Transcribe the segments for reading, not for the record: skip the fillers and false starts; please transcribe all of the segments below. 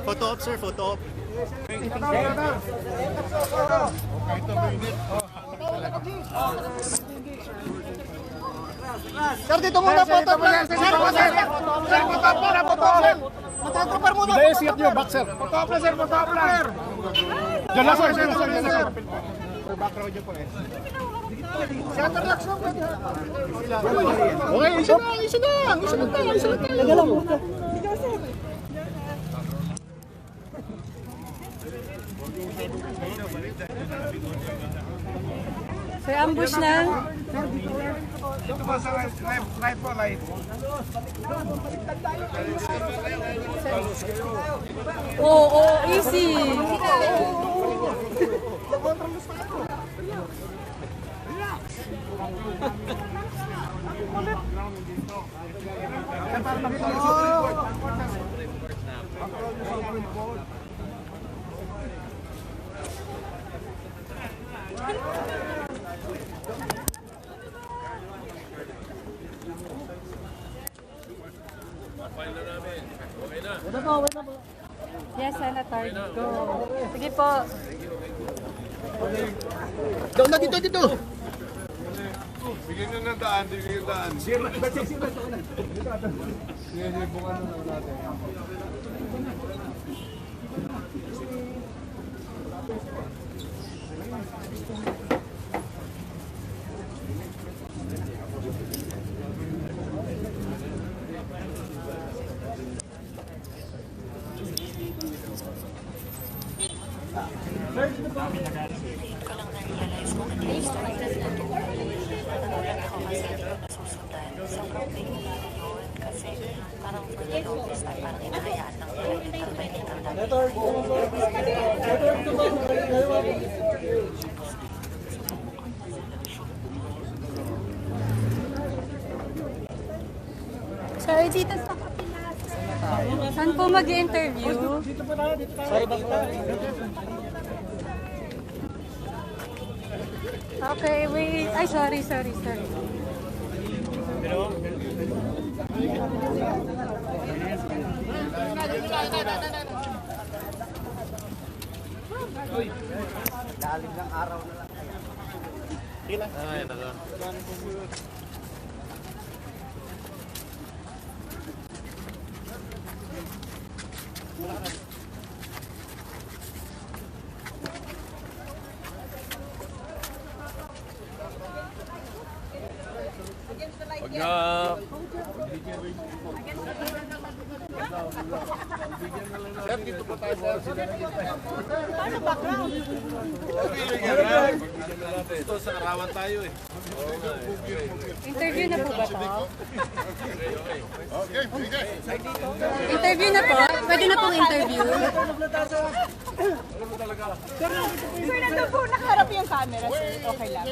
Photo op, sir. Photo op. Sir, dito muna photo op lang. Sir, photo op muna, photo op lang. Magkatrapar muna. Hindi, sikat nyo, back sir. Photo op lang, sir. Photo op lang. Diyan lang, sir. Diyan lang, sir. Background nyo po eh. Shutter locks lang. Okay, isa lang. Taga lang. Sir, ambush na. Dito po sa right po, right. Oo, easy. Yes, Senator. Go. Sige po. Doon na dito. Bigyan nyo ng daan, bigyan ng daan. Sige, bungan na natin. Sorry, dito sa kapila. Saan po mag-interview? Okay, wait. Ay, sorry. Daling ng araw na lang. Ilan? Ay, naka. Sir, dito po tayo. Paano background? Ito sa arawan tayo eh. Interview na po ba to? Okay. Interview na po? Pwede na pong interview? Sir, nandun po nakaharap yung camera, sir. Okay lang.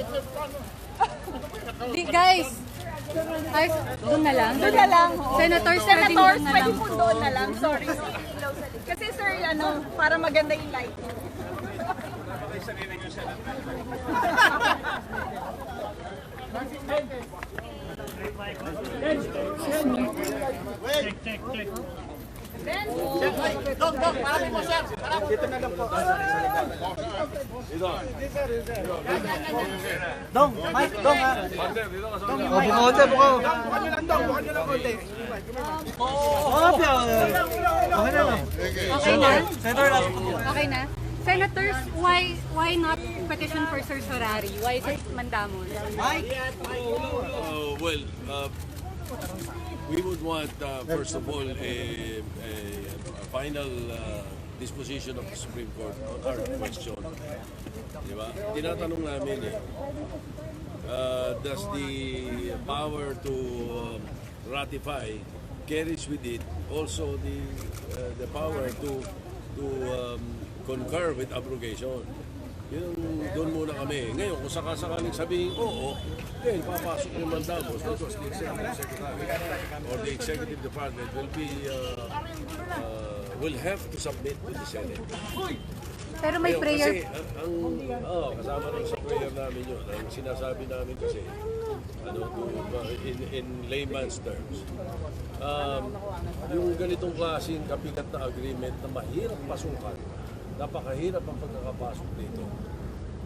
Guys, ay, doon na lang. Doon na lang. Senators, Senators, doon na pwede lang. po doon na lang. Sorry. Kasi sir, para maganda yung light. Check. Dong, marami mo, sir. Dito na lang po. Dong, Mike, Dong ha. Bumote po ko. Bukan nyo lang konti. Okay na lang. Okay na? Okay na? Senators, why not petition for certiorari? Why is it mandamon? Well, we would want, first of all, a final disposition of the Supreme Court on our question. Diba? Tinatanong namin does the power to ratify carries with it also the power to concur with abrogation? Yun, doon muna kami. Ngayon, kung sakasakaling sabihin, oo, then papasok yung mandamos. Because the executive secretary or the executive department will have to submit to the Senate. Pero may Ngayon, prayer. kasi, kasama rin sa prayer namin yun. Ang sinasabi namin kasi, to in layman's terms, yung ganitong klaseng kapigat na agreement na mahirap pasukan, napakahirap ang pagkakapasok dito.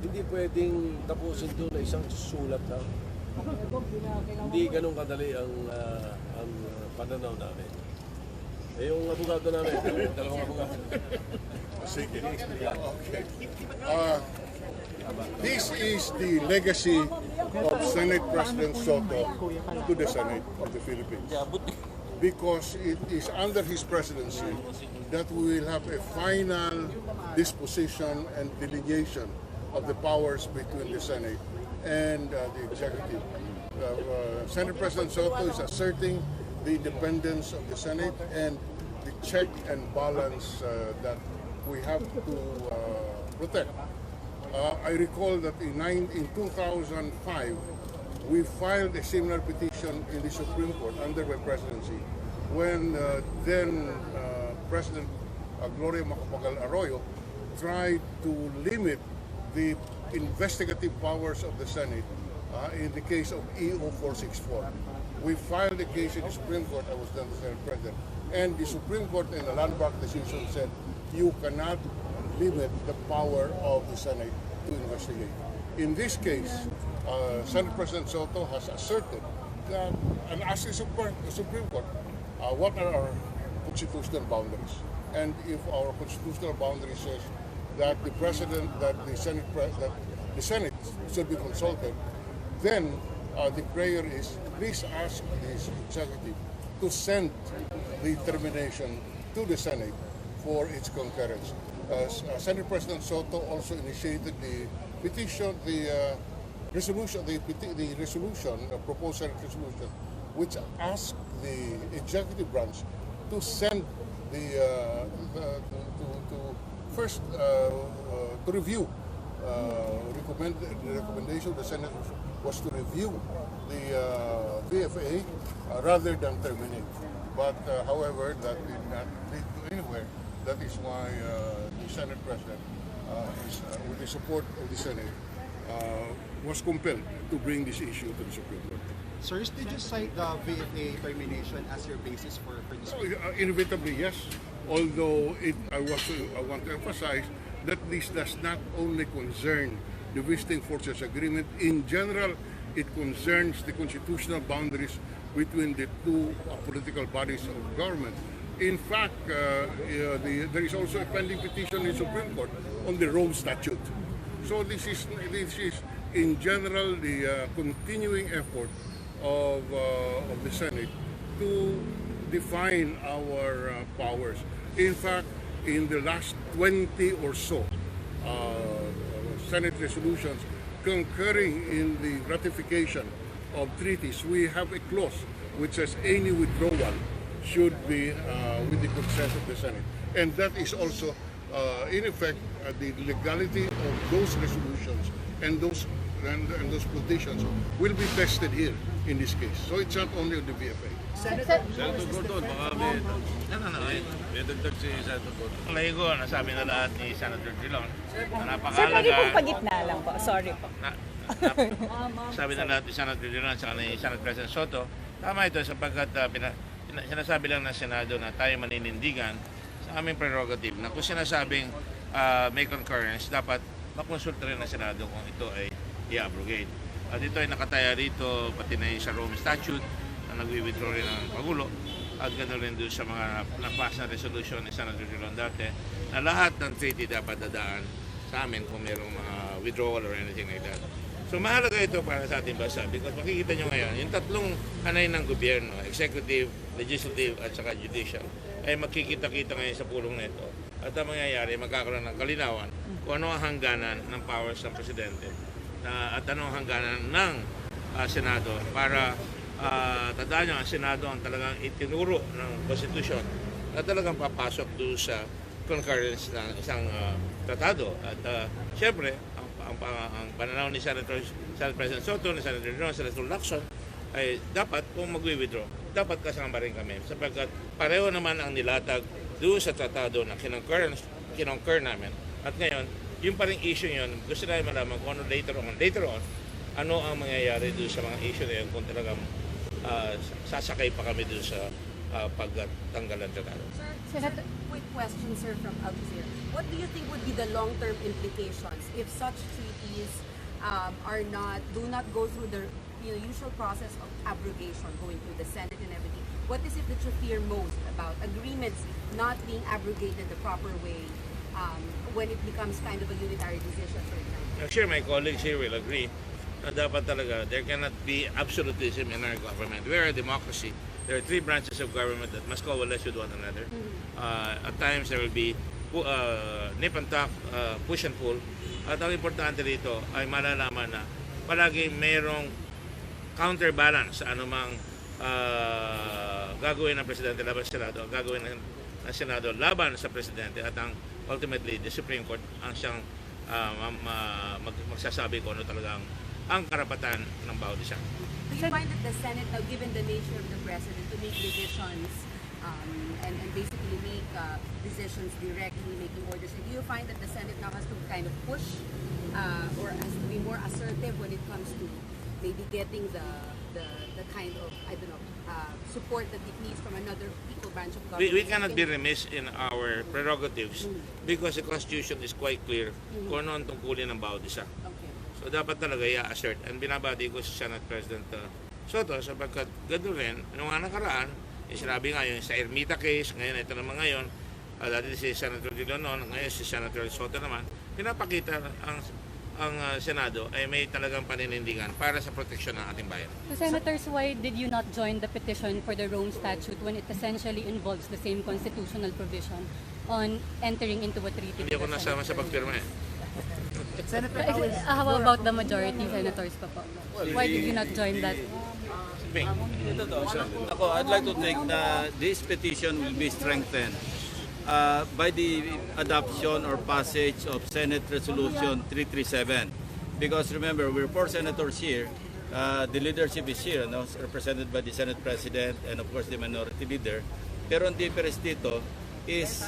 Hindi pwedeng tapusin ito na isang sulat lang. Hindi ganun kadali ang pananaw namin. Eh, yung abogado namin, dalawang abogado. Sige. Okay. This is the legacy of Senate President Soto to the Senate of the Philippines. Because it is under his presidency that we will have a final disposition and delineation of the powers between the Senate and the executive. Senate President Soto is asserting the independence of the Senate and the check and balance that we have to protect. I recall that in 2005, we filed a similar petition in the Supreme Court under my presidency when then President Gloria Macapagal Arroyo tried to limit the investigative powers of the Senate in the case of EO 464. We filed a case in the Supreme Court, I was then the Senate President, and the Supreme Court in a landmark decision said you cannot limit the power of the Senate to investigate. In this case, Senate President Soto has asserted that, and asked the Supreme Court, what are our constitutional boundaries? And if our constitutional boundary says that the President, that the Senate should be consulted, then the prayer is, please ask the executive to send the termination to the Senate for its concurrence. Senate President Soto also initiated the petition, the resolution, proposal resolution, which asked the executive branch to send the to review the recommendation of the Senate was to review the VFA rather than terminate. But however, that did not lead to anywhere. That is why the Senate President, with the support of the Senate, was compelled to bring this issue to the Supreme Court. Sirs, did you cite the VFA termination as your basis for this? Inevitably, yes. Although I want to emphasize that this does not only concern the Visiting Forces Agreement. In general, it concerns the constitutional boundaries between the two political bodies of government. In fact, there is also a pending petition in Supreme Court on the Rome Statute. So this is in general the continuing effort of the Senate to define our powers. In fact, in the last 20 or so Senate resolutions concurring in the ratification of treaties, we have a clause which says any withdrawal should be with the consent of the Senate. And that is also, in effect, the legality of those resolutions and those petitions will be tested here in this case. So it's not only on the VFA. Senator Gordon, baka may dagdag si Senator Gordon. Palagi ko, nasabi na lahat ni Senator Drilon na Sir, pwede napakahalaga. pong pagitna lang po. Sorry po. Sabi na lahat ni Senator Drilon at saka ni Senate President Soto, tama ito sapagkat sinasabi lang ng Senado na tayo maninindigan sa aming prerogative na kung sinasabing may concurrence, dapat makonsulta rin ng Senado kung ito ay i-abrogate. At ito ay nakataya rito pati na sa Rome Statute na nag-withdraw rin ng Pangulo at ganoon rin doon sa mga na-pass na resolution ni Senator Duterte na lahat ng treaty dapat dadaan sa amin kung mayroong mga withdrawal or anything like that. So mahalaga ito para sa ating bansa because makikita nyo ngayon, yung tatlong hanay ng gobyerno, executive, legislative at saka judicial, ay magkikita-kita ngayon sa pulong na ito. At ang mangyayari, magkakaroon ng kalinawan kung ano ang hangganan ng powers ng Presidente at ano ang hangganan ng Senado para tandaan nyo, ang Senado ang talagang itinuro ng Constitution na talagang papasok doon sa concurrence ng isang tratado. At siyempre, ang pananaw ni Senate President Soto, ni Senator Drilon, Senator Lacson, ay dapat kung mag-withdraw, dapat kasama rin kami. Sapagkat pareho naman ang nilatag doon sa tratado na kinongcur namin. At ngayon, yung pa rin issue yun, gusto namin malaman kung ano later on, ano ang mangyayari doon sa mga issue na yan kung talagang sasakay pa kami doon sa pagtanggal ng tratado. Sir, quick question, sir, from Alvizir. What do you think would be the long-term implications if such treaties do not go through the usual process of abrogation, going through the Senate and everything? What is it that you fear most about agreements not being abrogated the proper way when it becomes kind of a unitary decision, for example? I'm sure my colleagues here will agree na dapat talaga there cannot be absolutism in our government. We are a democracy. There are 3 branches of government that must coalesce with one another. At times there will be nip and tuck, push and pull. At ang importante dito ay malalaman na palagi mayroong counterbalance sa anumang gagawin ng Presidente laban sa Senado, gagawin ng Senado laban sa Presidente, at ang ultimately the Supreme Court ang siyang magsasabi kung ano talagang ang karapatan ng bawat isa. Do you find that the Senate, now given the nature of the President, to make decisions and basically make decisions directly, making orders, do you find that the Senate now has to kind of push or has to be more assertive when it comes to maybe getting the kind of, I don't know, support that it needs from another equal branch of government? We cannot be remiss in our prerogatives because the Constitution is quite clear kung ano ang tungkulin ng bawat isa. Okay. So dapat talaga i-assert. And binabati ko si Senate President Soto sapagkat gano'n rin, noong nga nakaraan, sinabi nga yun sa Ermita case, ngayon ito naman ngayon, dati si Senator De Leon, ngayon si Senator Soto naman, pinapakita ang Senado ay may talagang paninindigan para sa proteksyon ng ating bayan. So, Senators, why did you not join the petition for the Rome Statute when it essentially involves the same constitutional provision on entering into a treaty? Hindi ako nasama sa pagpirma eh. How about the majority senators pa po? Why did you not join that? Ako, I'd like to think that this petition will be strengthened by the adoption or passage of Senate Resolution 337. Because remember, we're 4 senators here. The leadership is here, no? Represented by the Senate President and of course the Minority Leader. Pero ang difference dito is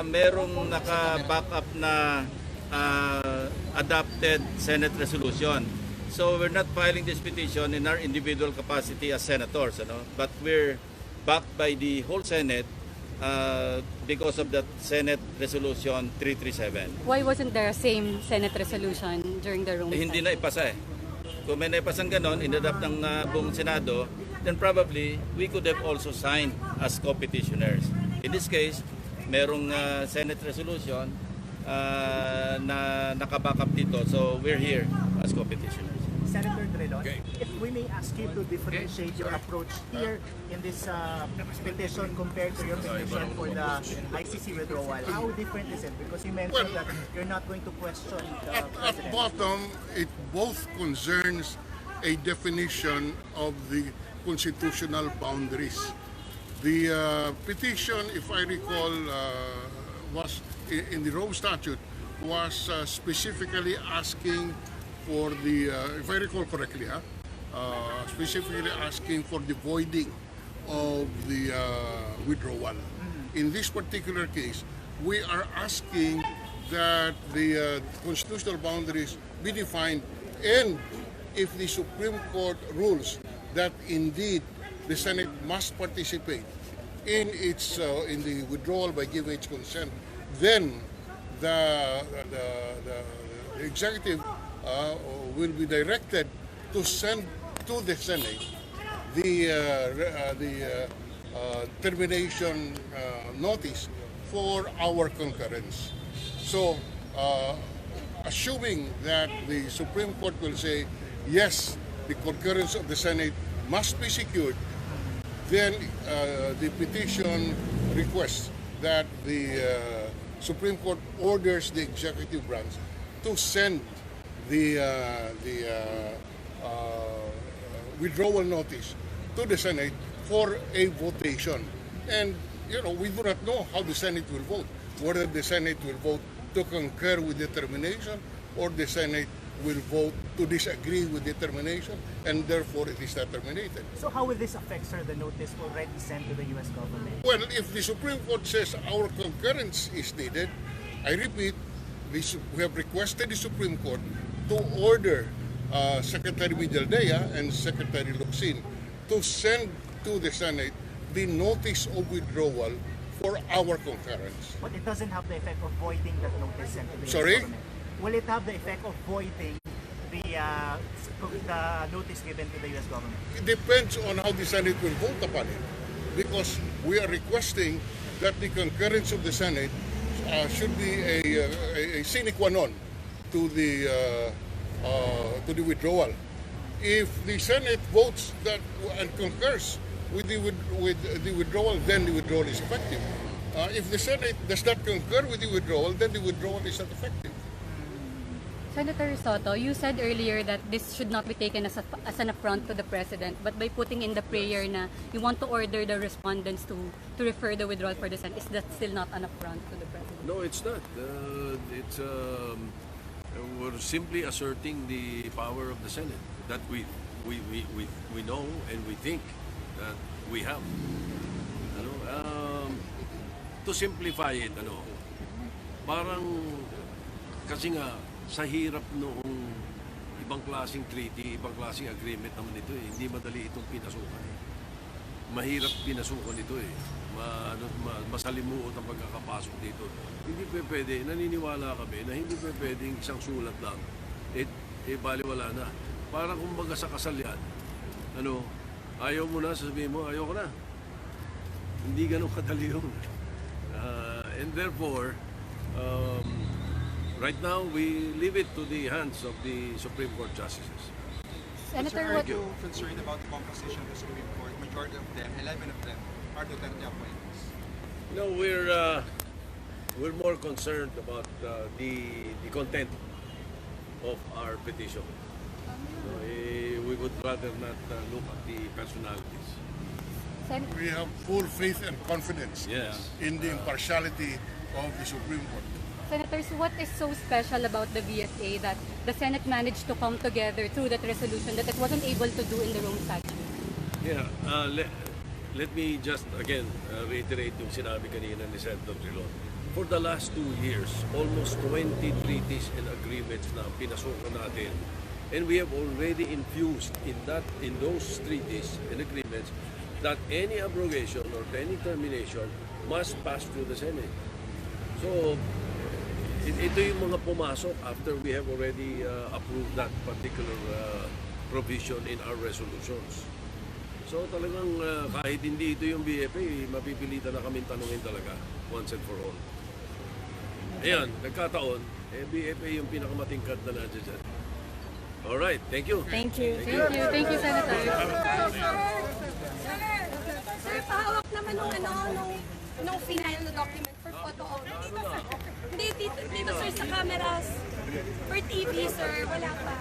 merong naka-back up na adopted Senate resolution. So we're not filing this petition in our individual capacity as senators, but we're backed by the whole Senate because of that Senate Resolution 337. Why wasn't there a same Senate resolution during the Rome Hindi Statute? na ipasa eh. Kung may naipasang ganon, inadapt ng buong Senado, then probably we could have also signed as co-petitioners. In this case, merong Senate resolution na nakabackup dito, so we're here as co-petitioners. Senator Drilon, if we may ask you to differentiate your approach here in this petition compared to your petition for the ICC withdrawal, how different is it? Because you mentioned that you're not going to question the At President. bottom, it both concerns a definition of the constitutional boundaries. The petition, if I recall, was in the Rome Statute, was specifically asking for the, if I recall correctly, specifically asking for the voiding of the withdrawal. In this particular case, we are asking that the constitutional boundaries be defined, and if the Supreme Court rules that indeed the Senate must participate in its in the withdrawal by giving its consent, then the executive will be directed to send to the Senate the termination notice for our concurrence. So, assuming that the Supreme Court will say, yes, the concurrence of the Senate must be secured, then the petition requests that the Supreme Court orders the executive branch to send the withdrawal notice to the Senate for a votation. And, we do not know how the Senate will vote, whether the Senate will vote to concur with the termination or the Senate will vote to disagree with the termination, and therefore it is not terminated. So how will this affect, sir, the notice already sent to the U.S. government? Well, if the Supreme Court says our concurrence is needed, I repeat, we have requested the Supreme Court to order Secretary Midaldea and Secretary Locsin to send to the Senate the notice of withdrawal for our concurrence. But it doesn't have the effect of voiding that notice sent to the Sorry? US government. Will it have the effect of voiding the notice given to the US government? It depends on how the Senate will vote upon it, because we are requesting that the concurrence of the Senate should be a sine qua non to the withdrawal. If the Senate votes that and concurs with the withdrawal, then the withdrawal is effective. If the Senate does not concur with the withdrawal, then the withdrawal is not effective. Senator Soto, you said earlier that this should not be taken as an affront to the President, but by putting in the prayer na you want to order the respondents to refer the withdrawal for the Senate, is that still not an affront to the President? No, it's not. We're simply asserting the power of the Senate that we know and we think that we have. To simplify it, parang kasi nga sa hirap noong ibang klaseng treaty, ibang klaseng agreement naman ito hindi madali itong pinasukan. Mahirap pinasukan ito masalimuot ang pagkakapasok dito. Hindi pwede, naniniwala kami na hindi pwedeng isang sulat lang, baliwala na. Parang kumbaga sa kasal yan, ayaw mo na, sasabihin mo, ayaw ko na. Hindi ganun kadali yun. And therefore, right now, we leave it to the hands of the Supreme Court justices. Senator, Are you concerned about the composition of the Supreme Court? Majority of them, 11 of them, are Duterte appointees. No, we're more concerned about the content of our petition. We would rather not look at the personalities. We have full faith and confidence in the impartiality of the Supreme Court. Senators, what is so special about the VFA that the Senate managed to come together through that resolution that it wasn't able to do in the Rome Statute? Yeah, let me just again reiterate yung sinabi kanina ni Senator Trilon. For the last 2 years, almost 20 treaties and agreements na pinasukan natin, and we have already infused in those treaties and agreements that any abrogation or any termination must pass through the Senate. So, ito yung mga pumasok after we have already approved that particular provision in our resolutions. So talagang kahit hindi ito yung VFA, mapipilitan na kami tanungin talaga once and for all. Ayan, nagkataon, VFA yung pinakamatingkad na nandiyan dyan. Alright, thank you. Thank you. Thank you, Senator. Sir, pahawak naman nung final na document for photo op. Hindi, dito sir sa cameras. For TV, sir, wala pa.